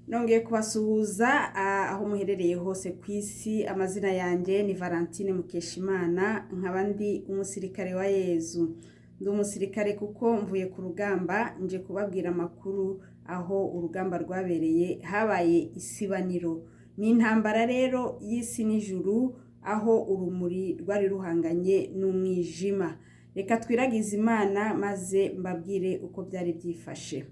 Nongeye kubasuhuza aho muherereye hose ku isi. Amazina yanjye ni Valentine Mukeshimana, nkaba ndi umusirikare wa Yezu. Ndi umusirikare kuko mvuye ku rugamba, nje kubabwira amakuru aho urugamba rwabereye. Habaye isibaniro, ni intambara rero y'isi n'ijuru, aho urumuri rwari ruhanganye n'umwijima. Reka twiragize Imana maze mbabwire uko byari byifashe.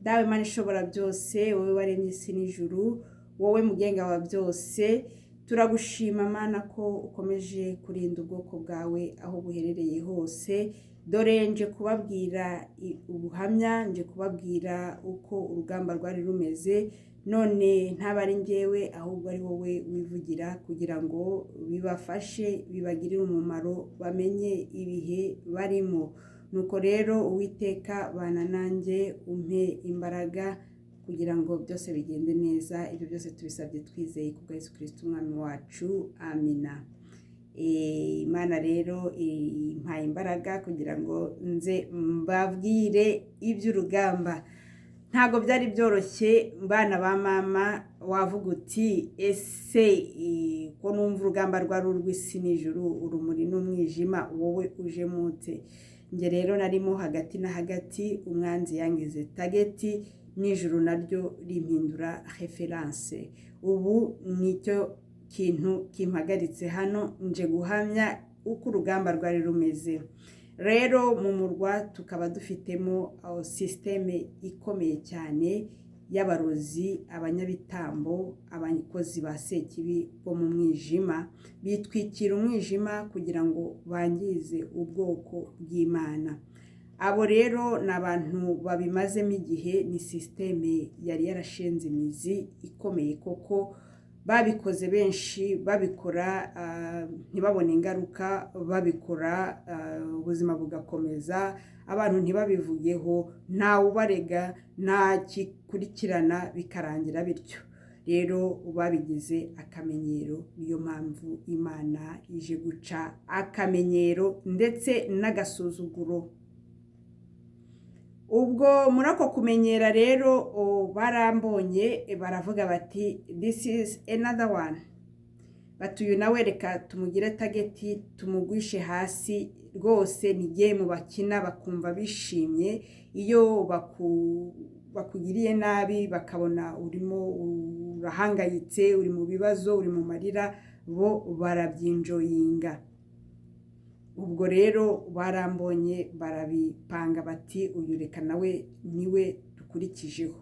Dawe Mana ishobora byose, wowe waremye isi n'ijuru, wowe mugenga wa byose, turagushima Mana ko ukomeje kurinda ubwoko bwawe aho buherereye hose. Dore nje kubabwira ubuhamya, nje kubabwira uko urugamba rwari rumeze, none ntabari njyewe ahubwo ari wowe wivugira, kugira ngo bibafashe, bibagirire umumaro, bamenye ibihe barimo. Nuko rero Uwiteka bana nanjye, umpe imbaraga kugira ngo byose bigende neza. Ibyo byose tubisabye twizeye ku bwa Yesu Kristo umwami wacu, amina. Imana rero impaye imbaraga kugira ngo nze mbabwire iby'urugamba. Ntago byari byoroshye bana ba mama. Wavuga uti ese ko numva urugamba rwari urw'isi n'ijuru, urumuri n'umwijima, wowe uje mute? Nge rero narimo hagati na hagati, umwanzi yangize tageti, n'ijuru naryo rimpindura reference. Ubu nicyo kintu kimpagaritse hano, nje guhamya uko urugamba rwari rumeze. Rero mu murwa tukaba dufitemo systeme ikomeye cyane y'abarozi, abanyabitambo, abakozi ba sekibi bo mu mwijima, bitwikira umwijima kugira ngo bangize ubwoko bw'Imana. Abo rero ni abantu babimazemo igihe, ni systeme yari yarashinze imizi ikomeye koko. Babikoze benshi, babikora ntibabone ingaruka, babikora ubuzima bugakomeza, abantu ntibabivugeho, ntawe ubarega, nta kikurikirana, bikarangira bityo. Rero babigize akamenyero, niyo mpamvu Imana ije guca akamenyero ndetse n'agasuzuguro. Ubwo muri ako kumenyera rero barambonye, baravuga bati this is another one. Batuyu nawe reka tumugire tageti, tumugwishe hasi rwose. Ni game bakina bakumva bishimye. Iyo bakugiriye nabi bakabona urimo urahangayitse, uri mu bibazo, uri mu marira, bo barabyinjoyinga. Ubwo rero barambonye, barabipanga bati uyu reka nawe niwe dukurikijeho.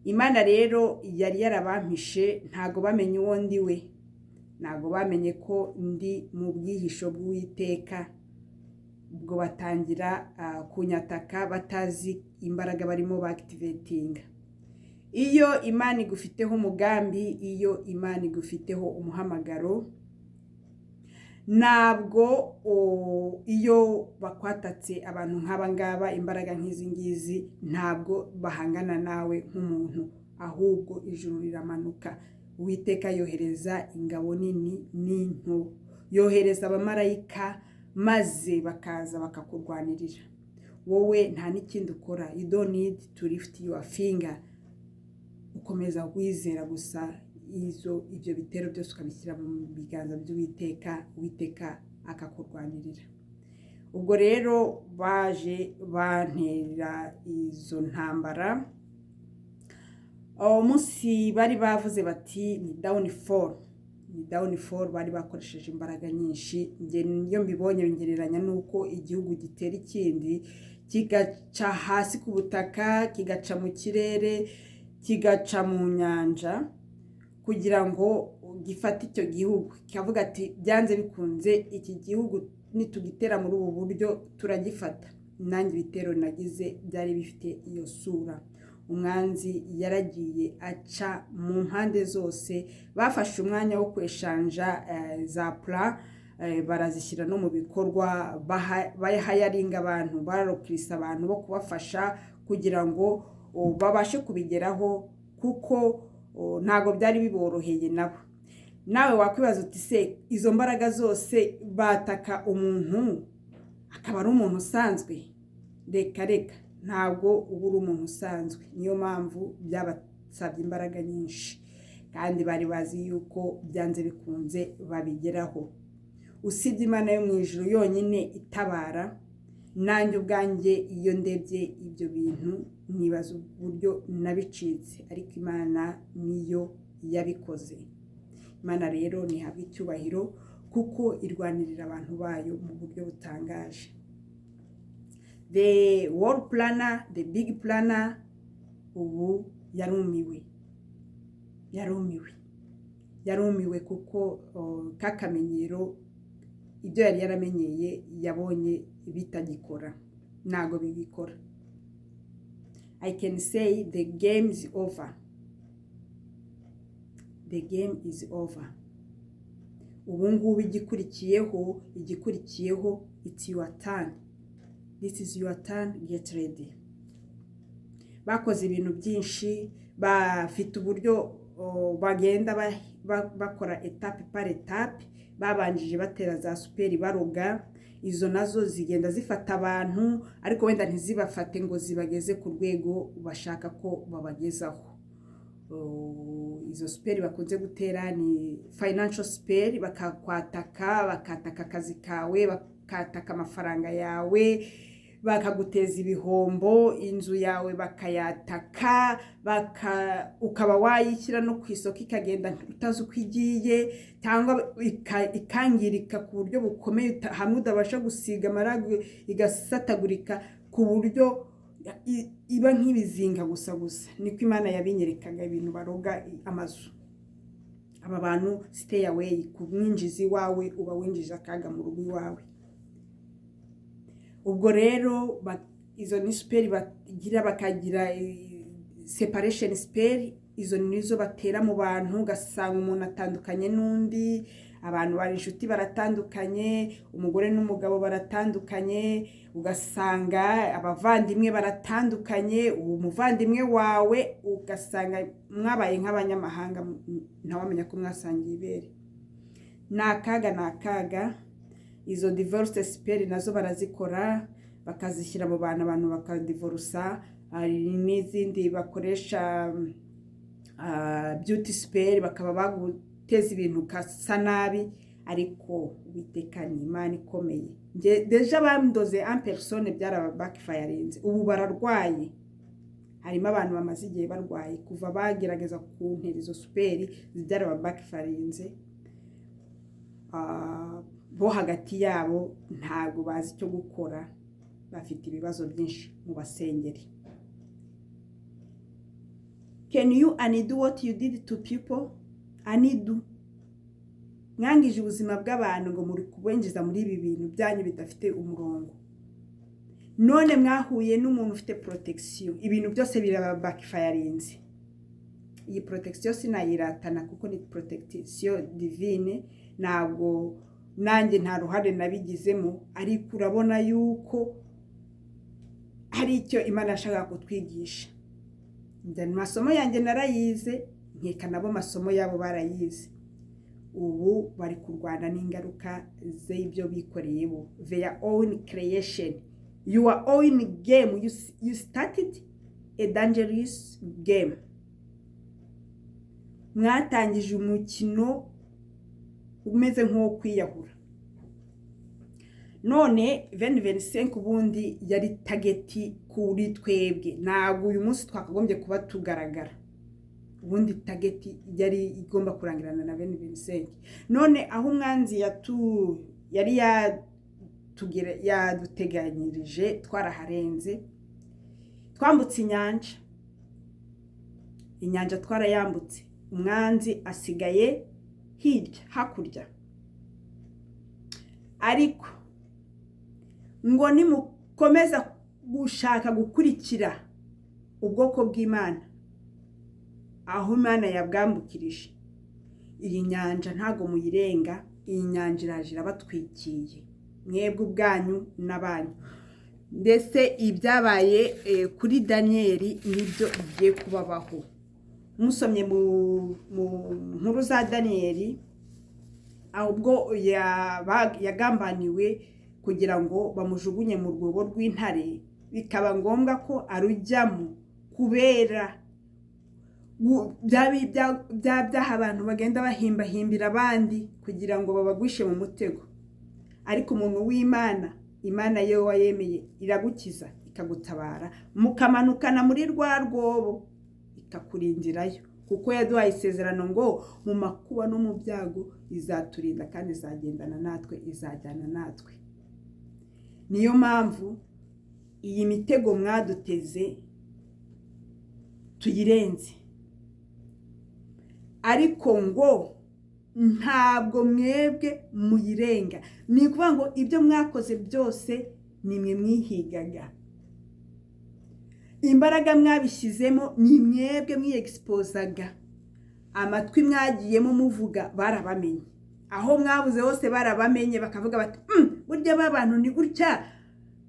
Imana rero yari yarabampishe, ntago bamenye uwo ndi we, ntago bamenye ko ndi mu bwihisho bw'Uwiteka. Ubwo batangira kunyataka batazi imbaraga barimo baactivatinga. Iyo Imana igufiteho umugambi, iyo Imana igufiteho umuhamagaro, ntabwo iyo bakwatatse abantu nk'aba ngaba, imbaraga nk'izi ngizi, ntabwo bahangana nawe nk'umuntu, ahubwo ijuru riramanuka. Uwiteka yohereza ingabo nini n'into, yohereza abamarayika, maze bakaza bakakurwanirira. Wowe nta n'ikindi ukora, you don't need to lift your finger. Ukomeza kwizera gusa, ibyo bitero byose ukabishyira mu biganza by'Uwiteka, Uwiteka akakurwanirira. Ubwo rero baje bantera izo ntambara. Umunsi bari bavuze bati ni downfall, ni downfall. Bari bakoresheje imbaraga nyinshi. Iyo mbibonye ngereranya nuko igihugu gitera ikindi, kigaca hasi ku butaka, kigaca mu kirere, kigaca mu nyanja, kugira ngo gifate icyo gihugu. Kikavuga ati byanze bikunze iki gihugu nitugitera muri ubu buryo turagifata. Nanjye ibitero nagize byari bifite iyo sura. Umwanzi yaragiye aca mu mpande zose. Bafashe umwanya wo kweshanja za plan, barazishyira no mu bikorwa. Bahayaringa abantu, bararokirisa abantu bo kubafasha kugira ngo babashe kubigeraho, kuko ntago byari biboroheye nabo. Nawe wakwibaza uti se izo mbaraga zose bataka umuntu akaba ari umuntu usanzwe? Reka ntabwo uba uri umuntu usanzwe. Niyo mpamvu byasabye imbaraga nyinshi kandi bari bazi yuko byanze bikunze babigeraho. Usibye Imana yo mu ijuru yonyine itabara, nanjye ubwanjye iyo ndebye ibyo bintu nibaza uburyo nabicitse, ariko Imana niyo yabikoze. Imana rero ntihabwa icyubahiro kuko irwanirira abantu bayo mu buryo butangaje. The world planner, the big planner, ubu yarumiwe kuko kakamenyero ibyo yari yaramenyeye yabonye bitagikora, ntago bigikora. I can say the game is over. The game is over. Ubu ngubu igikurikiyeho, it's your turn. This is your turn, get ready. Bakoze ibintu byinshi, bafite uburyo bagenda bakora etape par etape, babanjije batera za superi baroga, izo nazo zigenda zifata abantu ariko wenda ntizibafate ngo zibageze ku rwego bashaka ko babagezaho. Izo superi bakunze gutera ni financial superi, bakataka akazi kawe, bakataka amafaranga yawe, bakaguteza ibihombo, inzu yawe bakayataka, ukaba wayishyira no ku isoko ikagenda utazi uko igiye, cyangwa ikangirika ku buryo bukomeye hamwe udabasha gusiga amarago igasatagurika ku buryo iba nk'ibizinga gusa. Niko Imana yabinyerekaga ibintu baroga amazu. Aba bantu stay away ku mwinjizi wawe, uba winjije akaga mu rugo iwawe. Ubwo rero izo ni superi bagira, bakagira separation superi, izo nizo batera mu bantu, ugasanga umuntu atandukanye n'undi, abantu bari inshuti baratandukanye, umugore n'umugabo baratandukanye, ugasanga abavandimwe baratandukanye, umuvandimwe wawe ugasanga mwabaye nk'abanyamahanga ntawamenya ko mwasangiye ibere. Nakaga. Izo divorce superi nazo barazikora, bakazishyira mu bantu, abantu bakadivorusa. Hari n'izindi bakoresha beauty superi, bakaba baguteza ibintu kasa nabi, ariko Uwiteka ni Imana ikomeye. Deja bandoze en personne byaraba backfirinze, ubu bararwaye. Harimo abantu bamaze igihe barwaye kuva bagerageza kuntera izo superi byaraba backfirinze. Bo hagati yabo ntago bazi icyo gukora, bafite ibibazo byinshi mu basengeri. Can you undo what you did to people? Undo. Mwangije ubuzima bw'abantu ngo muri kubenjiza muri ibi bintu byanyu bidafite umurongo. None mwahuye n'umuntu ufite protection, ibintu byose biraba backfirinze. Iyi protection sinayiratana kuko ni protection divine, ntabwo nanjye nta ruhare nabigizemo, ariko urabona yuko hari icyo Imana yashaka kutwigisha. Ndani masomo yanjye narayize, nkeka nabo masomo yabo barayize. Ubu bari kurwana n'ingaruka z'ibyo bikoreye bo, their own creation, your own game. You started a dangerous game. Mwatangije umukino umeze nk'uwo kwiyahura. None 2025 ubundi yari tageti kuri twebwe, ntabwo uyu munsi twakagombye kuba tugaragara. Ubundi tageti yari igomba kurangirana na 2025. None aho umwanzi yari yaduteganyirije, twaraharenze, twambutse inyanja twarayambutse, umwanzi asigaye hirya hakurya. Ariko ngo nimukomeza gushaka gukurikira ubwoko bw'Imana aho Imana yabwambukirije, iyi nyanja ntago muyirenga. Iyi nyanja iraje irabatwikiye, mwebwe ubwanyu n'abanyu. Ndetse ibyabaye kuri Danieli nibyo bigiye kubabaho. Musomye mu nkuru za Danieli, ahubwo yagambaniwe kugira ngo bamujugunye mu rwobo rw'intare, bikaba ngombwa ko arujyamo kubera byaha abantu bagenda bahimbahimbira abandi kugira ngo babagwishe mu mutego. Ariko umuntu w'Imana, Imana yewe wayemeye iragukiza ikagutabara, mukamanukana muri rwa rwobo ikakurindirayo, kuko yaduhaye isezerano ngo mu makuba no mu byago izaturinda kandi izagendana natwe, izajyana natwe. Niyo mpamvu iyi mitego mwaduteze tuyirenze, ariko ngo ntabwo mwebwe muyirenga. Ni ukuvuga ngo ibyo mwakoze byose nimwe mwihigaga, imbaraga mwabishyizemo ni mwebwe mwiyexposaga, amatwi mwagiyemo muvuga barabamenye, aho mwabuze hose barabamenye, bakavuga bati burya b'abantu ni gutya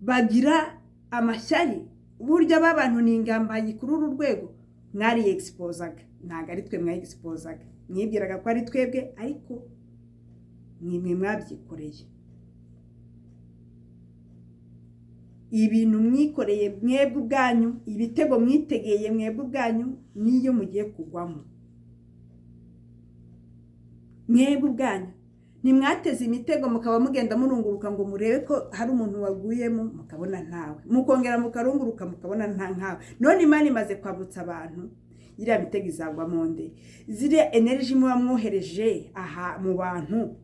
bagira amashyari, burya b'abantu ni ingambanyi kuri uru rwego. Mwariexposaga, ntabwo ari twe mwayexposaga, mwibwiraga ko ari twebwe, ariko nimwe mwabyikoreye. Ibintu mwikoreye mwebwe ubwanyu, ibitego mwitegeye mwebwe ubwanyu, niyo mugiye kugwamo. Mwebwe ubwanyu nimwateze imitego mukaba mugenda murunguruka ngo murebe ko hari umuntu waguyemo, mukabona ntawe, mukongera mukarunguruka mukabona ntawe. None Imana imaze kwabutsa abantu, iriya mitego izagwamo nde? Ziriya energy muba mwohereje aha mu bantu,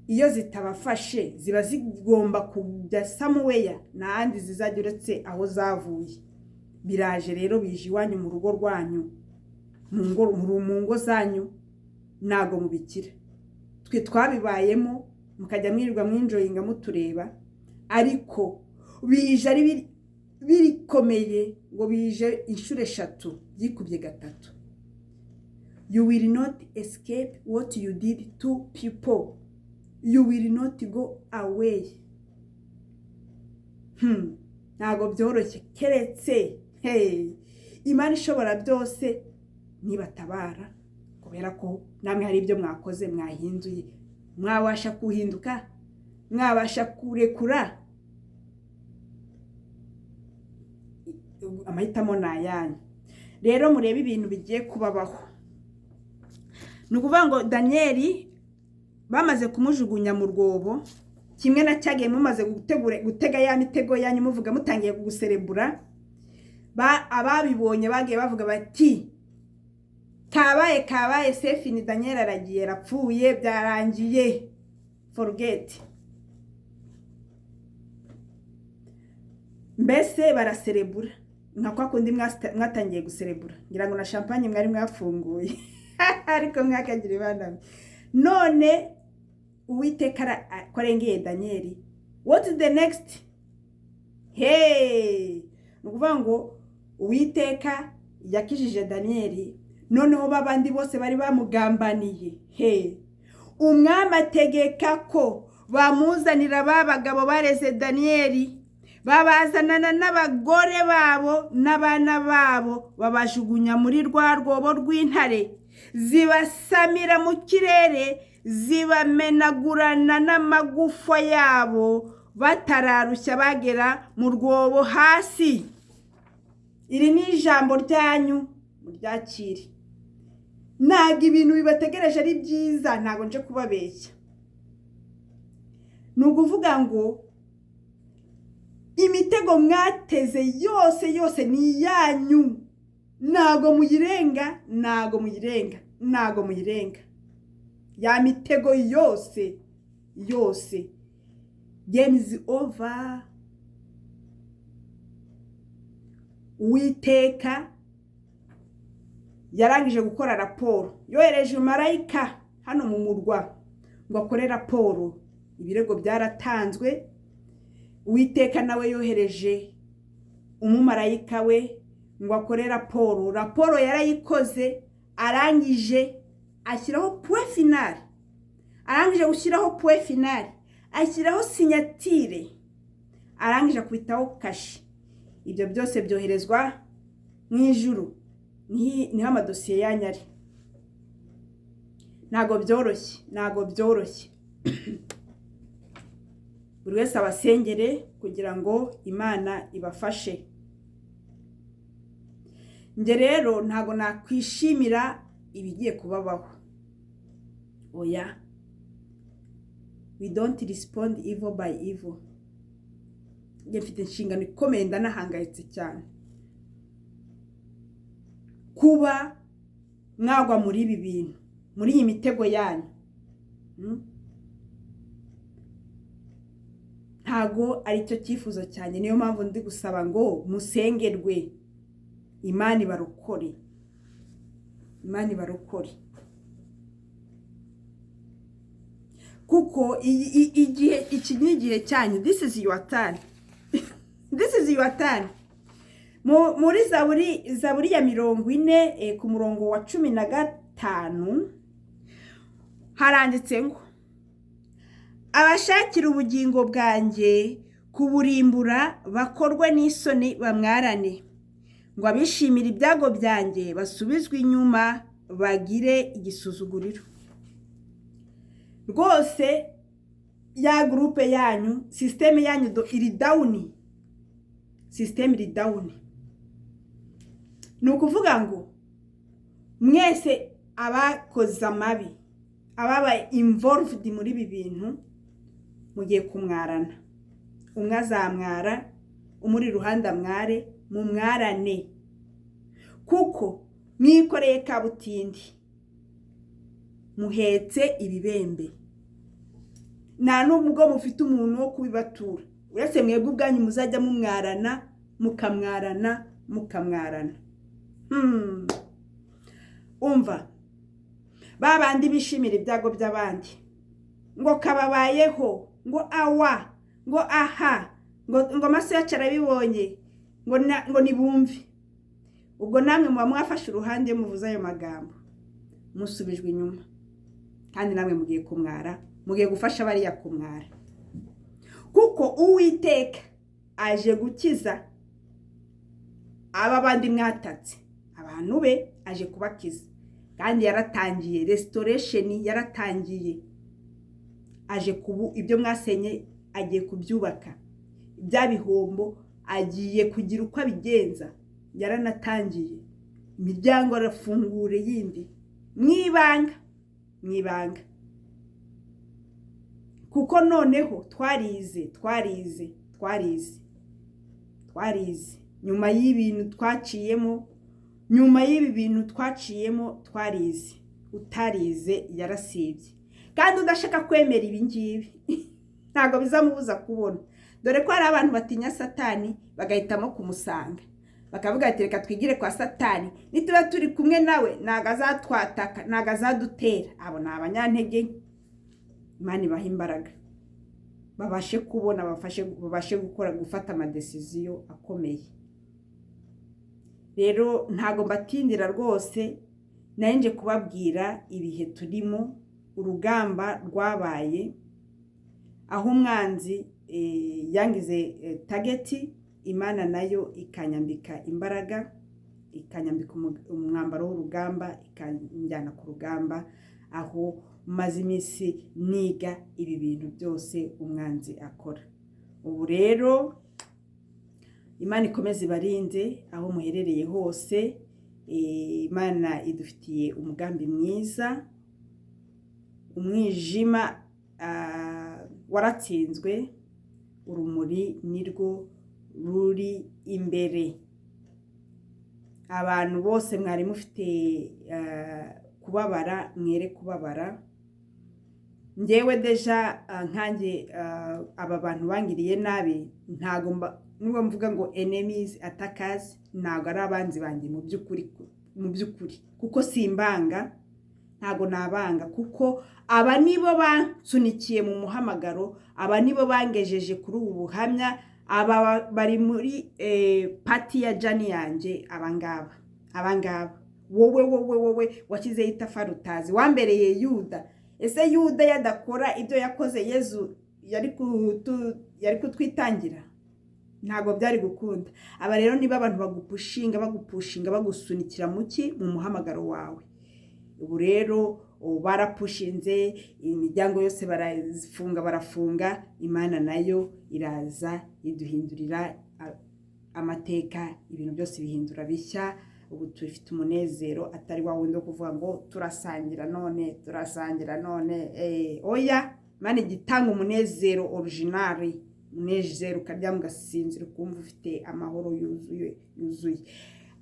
iyo zitabafashe ziba zigomba kujya somewhere n'ahandi zizajya uretse aho zavuye. Biraje rero bije iwanyu mu rugo rwanyu, mu ngo zanyu, ntago mubikira. Twe twabibayemo mukajya mwirirwa mwinjoyinga mutureba, ariko bije ari birikomeye, ngo bije inshuro 3 byikubye 3. You will not escape what you did to people. You will not go away. Ntago byoroshye, keretse Imana ishobora byose nibatabara, kubera ko namwe hari ibyo mwakoze mwahinduye, mwabasha kuhinduka, mwabasha kurekura. Amahitamo nayanyu. Rero murebe ibintu bigiye kubabaho. Nukuvuga ngo Danieli bamaze kumujugunya mu rwobo, kimwe na cyagiye mumaze gutega ya mitego yanyu, muvuga mutangiye kuguserebura, ababibonye bagiye bavuga bati kabaye safe, ni Daniel aragiye, rapfuye, byarangiye, forget. Mbese baraserebura nka kwa kundi mwatangiye guserebura, ngira ngo na champagne mwari mwafunguye ariko mwakagira ibana. None Uwiteka korengeye Danieli, what is the next? Nukuvuga ngo Uwiteka yakijije Danieli, noneho babandi bose bari bamugambaniye, umwami ategeka ko bamuzanira babagabo bareze Danieli, babazanana n'abagore babo n'abana babo, babajugunya muri rwa rwobo rw'intare, zibasamira mu kirere, zibamenagurana n'amagufa yabo, batararushya bagera mu rwobo hasi. Iri ni ijambo ryanyu, muryakire. Ntago ibintu bibategereje ari byiza, ntago nje kubabeshya. Nukuvuga ngo imitego mwateze yose ni yanyu, ntago muyirenga. Ya mitego yose game is over. Uwiteka yarangije gukora raporo, yohereje marayika hano mu murwa ngo akore raporo. Ibirego byaratanzwe, Uwiteka nawe yohereje umumarayika we ngo akore raporo yarayikoze, arangije ashyiraho point final, arangije gushyiraho point final, ashyiraho sinyatire, arangije kubitaho kashi. Ibyo byose byoherezwa mu ijuru, niho amadosiye yanyari. Ntago byoroshye. Buri wese abasengere kugira ngo Imana ibafashe. nge rero ntago nakwishimira ibigiye kubabaho. Oya, we don't respond evil by evil. Nge mfite inshingano ikomeye, ndanahangayitse cyane kuba mwagwa muri ibi bintu, muri iyi mitego yanyu. Ntago ari cyo cyifuzo cyane, niyo mpamvu ndi gusaba ngo musengerwe, Imana ibarokore, Imana ibarokore. Kuko iki ni igihe cyanyu. This is your turn. This is your turn. Muri Zaburi ya 40 ku murongo wa 15 haranditse ngo abashakira ubugingo bwanjye kuburimbura bakorwe n'isoni bamwarane, ngo abishimira ibyago byanjye basubizwe inyuma bagire igisuzuguriro. Rwose ya groupe yanyu, system yanyu iri down, system iri down. Ni ukuvuga ngo mwese abakoze amabi, ababa involved muri ibi bintu, mugiye kumwarana. Umwe azamwara, umuri ruhande amware, mumwarane. Kuko mwikoreye kabutindi, muhetse ibibembe, nta nubwo mufite umuntu wo kubibatura. Uretse mwebwe ubwanyu muzajya mumwarana, mukamwarana. Umva, babandi bishimira ibyago by'abandi, ngo kababayeho, ngo awa, ngo aha, ngo amaso yacu arabibonye, ngo nibumve. Ubwo namwe muba mwafashe uruhande muvuze ayo magambo, musubijwe inyuma. Kandi namwe mugiye kumwara, mugiye gufasha bariya kumwara. Kuko Uwiteka aje gukiza aba bandi mwatatse, abantu be aje kubakiza. Kandi yaratangiye, restoration yaratangiye. Aje kubu ibyo mwasenye agiye kubyubaka. Ibya bihombo agiye kugira uko abigenza. Yaranatangiye. Imiryango arafungure yindi. Mwibanga. Kuko noneho twarize. Nyuma y'ibintu twaciyemo, twarize. Utarize yarasibye. Kandi udashaka kwemera ibi ngibi ntago bizamubuza kubona. Dore ko hari abantu batinya Satani bagahitamo kumusanga, bakavuga ati reka twigire kwa Satani, nituba turi kumwe nawe naga azatwataka, naga azadutera. Abo ni abanyantege. Imana ibaha imbaraga, babashe kubona, babashe gufata amadecision akomeye. Rero ntago mbatindira rwose, nanje kubabwira ibihe turimo, urugamba rwabaye, aho umwanzi yangize target, Imana nayo ikanyambika imbaraga, ikanyambika umwambaro w'urugamba, ikanjyana ku rugamba, aho maze iminsi niga ibi bintu byose umwanzi akora. Ubu rero Imana ikomeze ibarinde aho muherereye hose. Imana idufitiye umugambi mwiza. Umwijima waratsinzwe, urumuri nirwo ruri imbere. Abantu bose mwari mufite kubabara, mwere kubabara. Ngewe deja nkanjye aba bantu bangiriye nabi, ntago nubwo mvuga ngo enemies attackers, ntago ari abanzi banjye mu byukuri, kuko simbanga, ntago nabanga, kuko aba nibo bansunikiye mu muhamagaro, aba nibo bangejeje kuri ubu buhamya, aba bari muri party ya jani yanjye. Abangaba wowe wakize itafari utazi, wambereye Yuda. Ese Yuda yadakora ibyo yakoze Yesu yari kutwitangira? Ntago byari gukunda. Aba rero niba abantu bagupushinga bagusunikira muki mu muhamagaro wawe. Ubu rero barapushinze, imiryango yose barafunga. Imana nayo iraza iduhindurira amateka, ibintu byose bihindura bishya. ubu tufite umunezero atari wa wundi wo kuvuga ngo turasangira none oya Imana igitanga umunezero originari, umunezero ukarya mugasinzira ukumva ufite amahoro yuzuye.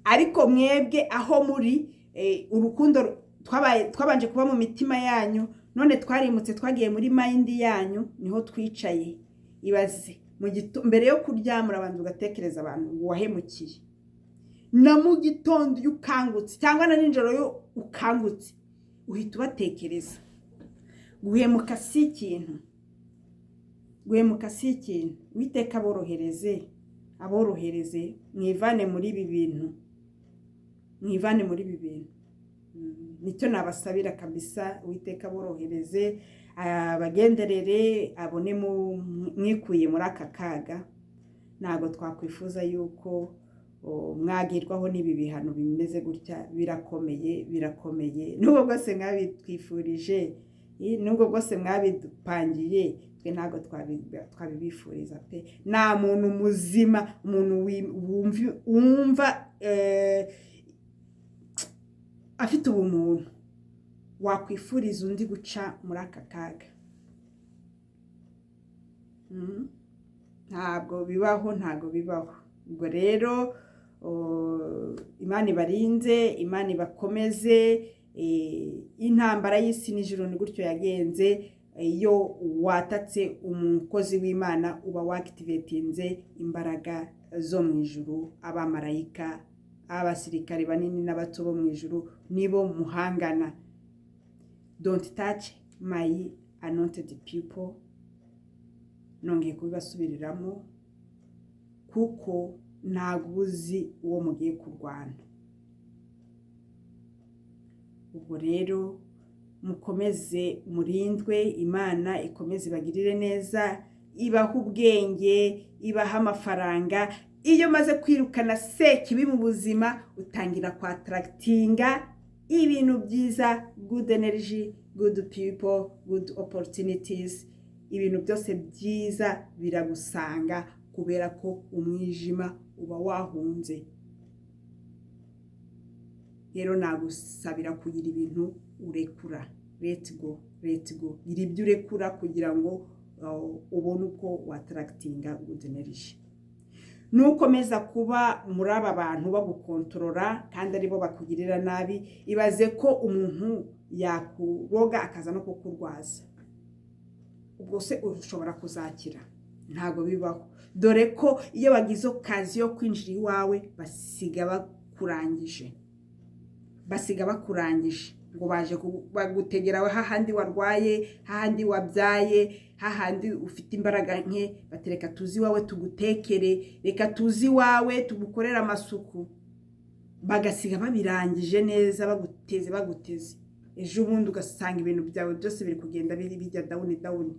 Ariko mwebwe aho muri urukundo twabanje kuba mu mitima yanyu, none twarimutse twagiye muri mind yanyu, niho twicaye. Ibaze mbere yo kuryama urabanza ugatekereza abantu wahemukiye, na mu gitondo iyo ukangutse cyangwa na nijoro yo ukangutse uhita ubatekereza. Guhemuka si ikintu, Uwiteka aborohereze mwivane muri ibi bintu, nicyo nabasabira kabisa. Uwiteka aborohereze, abagenderere, abone mwikuye muri aka kaga. Ntabwo twakwifuza yuko mwagirwaho n'ibi bihano bimeze gutya. Birakomeye nubwo bwose mwabitwifurije, nubwo bwose mwabidupangiye, twe ntabwo twabibifuriza pe. nta muntu muzima, umuntu wumva afite ubumuntu wakwifuriza undi guca muri aka kaga. Ntabwo bibaho. Ubwo rero Imana ibarinze, Imana ibakomeze. Intambara y'isi n'ijuru ni gutyo yagenze. Iyo watatse umukozi w'Imana uba wakitivetinze imbaraga zo mu ijuru. Abamarayika, abasirikare banini n'abato bo mu ijuru nibo muhangana. Don't touch my anointed people. Nongeye kubibasubiriramo kuko ntabwo uzi uwo mugiye kurwana. Ubwo rero mukomeze murindwe, Imana ikomeze ibagirire neza, ibaha ubwenge, ibaha amafaranga. Iyo maze kwirukana sekibi mu buzima utangira kwatarakitinga ibintu byiza, good energy, good people, good opportunities. Ibintu byose byiza biragusanga kubera ko umwijima uba wahunze. Rero nagusabira kugira ibintu urekura. Let go. Gira ibyo urekura kugira ngo ubone uko watarakitinga good energy. Nukomeza kuba muri aba bantu bagukontorora kandi aribo bakugirira nabi, ibaze ko umuntu yakuroga akaza no kukurwaza. Ubwo se ushobora kuzakira? Ntabwo bibaho. Dore ko iyo bagize okazi yo kwinjira iwawe basiga bakurangije ngo baje bagutegera hahandi warwaye, hahandi wabyaye, hahandi ufite imbaraga nke. Batereka tuzi iwawe tugutekere, reka tuzi iwawe tugukorera amasuku. Bagasiga babirangije neza, baguteze. Ejo ubundi ugasanga ibintu byawe byose biri kugenda bijya down.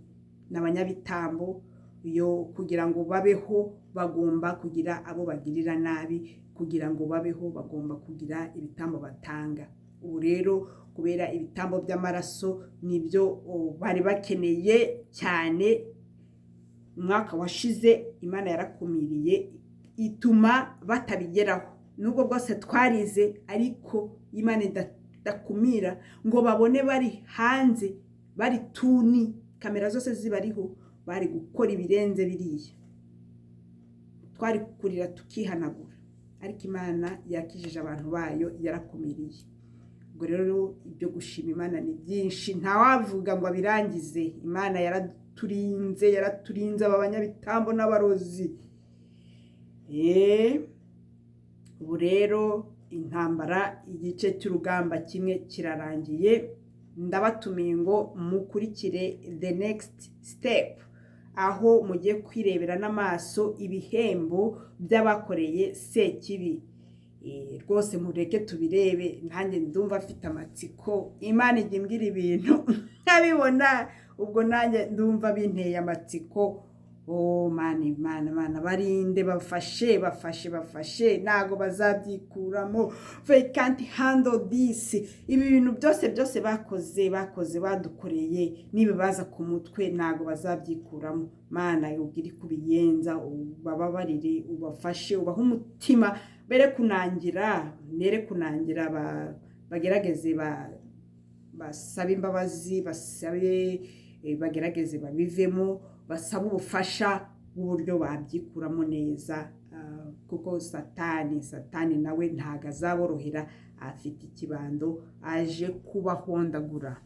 N'abanyabitambo yo kugira ngo babeho bagomba kugira abo bagirira nabi, kugira ngo babeho bagomba kugira ibitambo batanga. Ubu rero kubera ibitambo by'amaraso nibyo bari bakeneye cyane. Umwaka washize Imana yarakumiriye ituma batabigeraho. Nubwo bwose twarize, ariko Imana idakumira ngo babone bari hanze, bari tuni, kamera zose zibariho, bari gukora ibirenze biriya. Twari kurira tukihanagura, ariko Imana yakijije abantu bayo, yarakumiriye. Ubwo rero ibyo gushima Imana ni byinshi, ntawavuga ngo abirangize. Imana yaraturinze aba banyabitambo n'abarozi. Ubu rero intambara, igice cy'urugamba kimwe kirarangiye. Ndabatumiye ngo mukurikire the next step, aho mugiye kwirebera n'amaso ibihembo by'abakoreye sekibi. Rwose mureke tubirebe, nanjye ndumva afite amatsiko. Imana ijya imbwira ibintu nkabibona, ubwo nanjye ndumva binteye amatsiko. Mana barinde, bafashe, ntago bazabyikuramo. They can't handle this. Ibi bintu byose bakoze badukoreye, nibibaza ku mutwe ntago bazabyikuramo. Mana ubwiri kubiyenza, ubababarire, ubafashe, ubaha umutima bere kunangira bagerageze basabe imbabazi, bagerageze babivemo, basabe ubufasha bw'uburyo babyikuramo neza, kuko satani nawe ntago azaborohera, afite ikibando aje kubahondagura.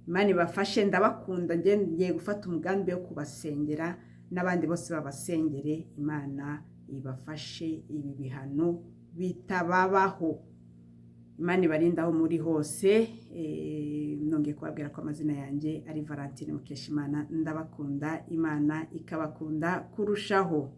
Imana ibafashe, ndabakunda, ngiye gufata umugambi wo kubasengera n'abandi bose babasengere, Imana ibafashe ibi bihano bitababaho. Imana ibarinde aho muri hose. Nongeye kubabwira ko amazina yanjye ari Valentine Mukeshimana. Ndabakunda, Imana ikabakunda kurushaho.